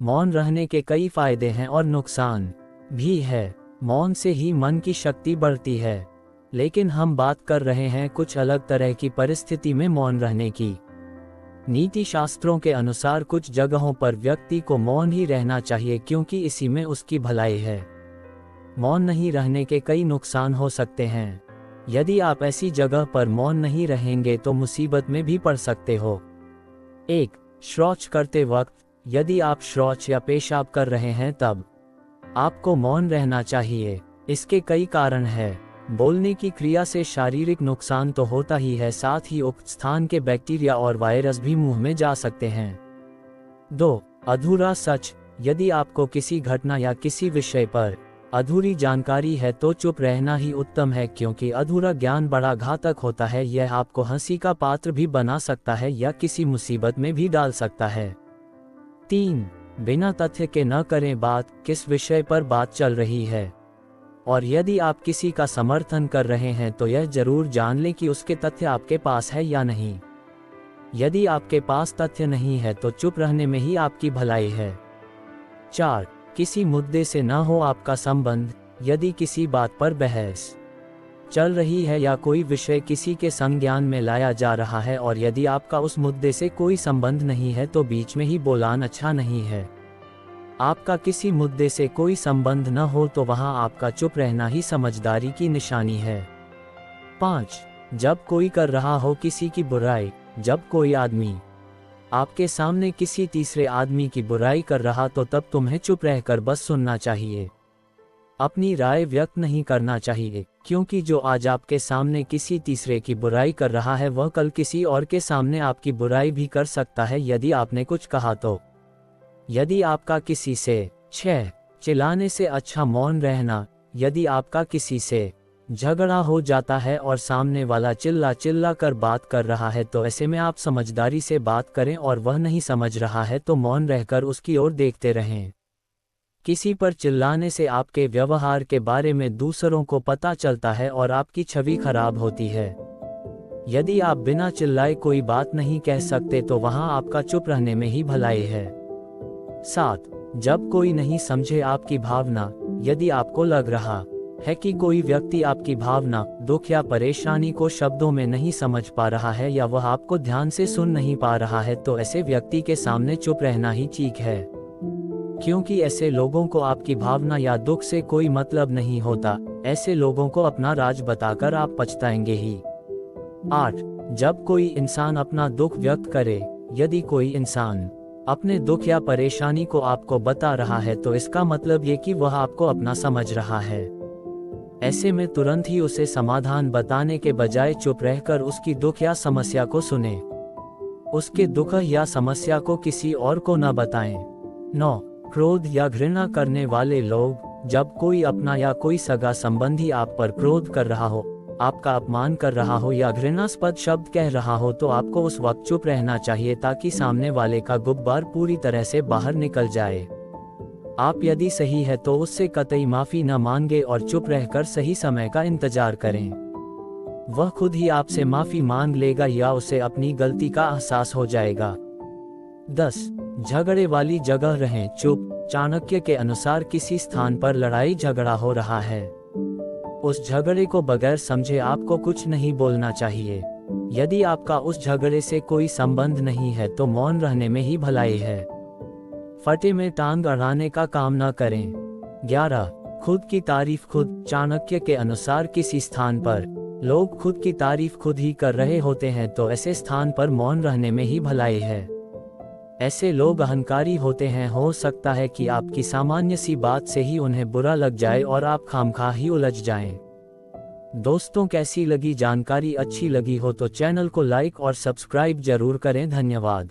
मौन रहने के कई फायदे हैं और नुकसान भी है। मौन से ही मन की शक्ति बढ़ती है। लेकिन हम बात कर रहे हैं कुछ अलग तरह की परिस्थिति में मौन रहने की। नीति शास्त्रों के अनुसार कुछ जगहों पर व्यक्ति को मौन ही रहना चाहिए क्योंकि इसी में उसकी भलाई है। मौन नहीं रहने के कई नुकसान हो सकते हैं। यदि आप ऐसी जगह पर मौन नहीं रहेंगे तो मुसीबत में भी पड़ सकते हो। 1. शौच करते वक्त। यदि आप शौच या पेशाब कर रहे हैं तब आपको मौन रहना चाहिए। इसके कई कारण हैं। बोलने की क्रिया से शारीरिक नुकसान तो होता ही है, साथ ही उक्त स्थान के बैक्टीरिया और वायरस भी मुंह में जा सकते हैं। 2. अधूरा सच। यदि आपको किसी घटना या किसी विषय पर अधूरी जानकारी है तो चुप रहना ही उत्तम है, क्योंकि अधूरा ज्ञान बड़ा घातक होता है। यह आपको हंसी का पात्र भी बना सकता है या किसी मुसीबत में भी डाल सकता है। 3. बिना तथ्य के न करें बात। किस विषय पर बात चल रही है और यदि आप किसी का समर्थन कर रहे हैं तो यह जरूर जान लें कि उसके तथ्य आपके पास है या नहीं। यदि आपके पास तथ्य नहीं है तो चुप रहने में ही आपकी भलाई है। 4. किसी मुद्दे से न हो आपका संबंध। यदि किसी बात पर बहस चल रही है या कोई विषय किसी के संज्ञान में लाया जा रहा है और यदि आपका उस मुद्दे से कोई संबंध नहीं है तो बीच में ही बोलान अच्छा नहीं है। आपका किसी मुद्दे से कोई संबंध न हो तो वहां आपका चुप रहना ही समझदारी की निशानी है। 5. जब कोई कर रहा हो किसी की बुराई। जब कोई आदमी आपके सामने किसी तीसरे आदमी की बुराई कर रहा तो तब तुम्हें चुप रहकर बस सुनना चाहिए। अपनी राय व्यक्त नहीं करना चाहिए, क्योंकि जो आज आपके सामने किसी तीसरे की बुराई कर रहा है वह कल किसी और के सामने आपकी बुराई भी कर सकता है यदि आपने कुछ कहा तो। यदि आपका किसी से 6. चिल्लाने से अच्छा मौन रहना। यदि आपका किसी से झगड़ा हो जाता है और सामने वाला चिल्ला चिल्ला कर बात कर रहा है तो ऐसे में आप समझदारी से बात करें और वह नहीं समझ रहा है तो मौन रहकर उसकी ओर देखते रहें। किसी पर चिल्लाने से आपके व्यवहार के बारे में दूसरों को पता चलता है और आपकी छवि खराब होती है। यदि आप बिना चिल्लाए कोई बात नहीं कह सकते तो वहां आपका चुप रहने में ही भलाई है। 7. जब कोई नहीं समझे आपकी भावना। यदि आपको लग रहा है कि कोई व्यक्ति आपकी भावना, दुख या परेशानी को शब्दों में नहीं समझ पा रहा है या वह आपको ध्यान से सुन नहीं पा रहा है तो ऐसे व्यक्ति के सामने चुप रहना ही ठीक है, क्योंकि ऐसे लोगों को आपकी भावना या दुख से कोई मतलब नहीं होता। ऐसे लोगों को अपना राज बताकर आप पछताएंगे ही। 8. जब कोई इंसान अपना दुख व्यक्त करे। यदि कोई इंसान अपने दुख या परेशानी को आपको बता रहा है तो इसका मतलब ये कि वह आपको अपना समझ रहा है। ऐसे में तुरंत ही उसे समाधान बताने के बजाय चुप रहकर उसकी दुख या समस्या को सुने। उसके दुख या समस्या को किसी और को न बताएं। 9. क्रोध या घृणा करने वाले लोग। जब कोई अपना या कोई सगा संबंधी आप पर क्रोध कर रहा हो, आपका अपमान कर रहा हो या घृणास्पद शब्द कह रहा हो तो आपको उस वक्त चुप रहना चाहिए ताकि सामने वाले का गुब्बार पूरी तरह से बाहर निकल जाए। आप यदि सही है तो उससे कतई माफी न मांगे और चुप रहकर सही समय का इंतजार करें। वह खुद ही आपसे माफी मांग लेगा या उसे अपनी गलती का एहसास हो जाएगा। 10. झगड़े वाली जगह रहें चुप। चाणक्य के अनुसार किसी स्थान पर लड़ाई झगड़ा हो रहा है, उस झगड़े को बगैर समझे आपको कुछ नहीं बोलना चाहिए। यदि आपका उस झगड़े से कोई संबंध नहीं है तो मौन रहने में ही भलाई है। फटे में टांग अड़ाने का काम न करें। 11. खुद की तारीफ खुद। चाणक्य के अनुसार किसी स्थान पर लोग खुद की तारीफ खुद ही कर रहे होते हैं तो ऐसे स्थान पर मौन रहने में ही भलाई है। ऐसे लोग अहंकारी होते हैं, हो सकता है कि आपकी सामान्य सी बात से ही उन्हें बुरा लग जाए और आप खामखा ही उलझ जाएं। दोस्तों, कैसी लगी जानकारी? अच्छी लगी हो तो चैनल को लाइक और सब्सक्राइब जरूर करें। धन्यवाद।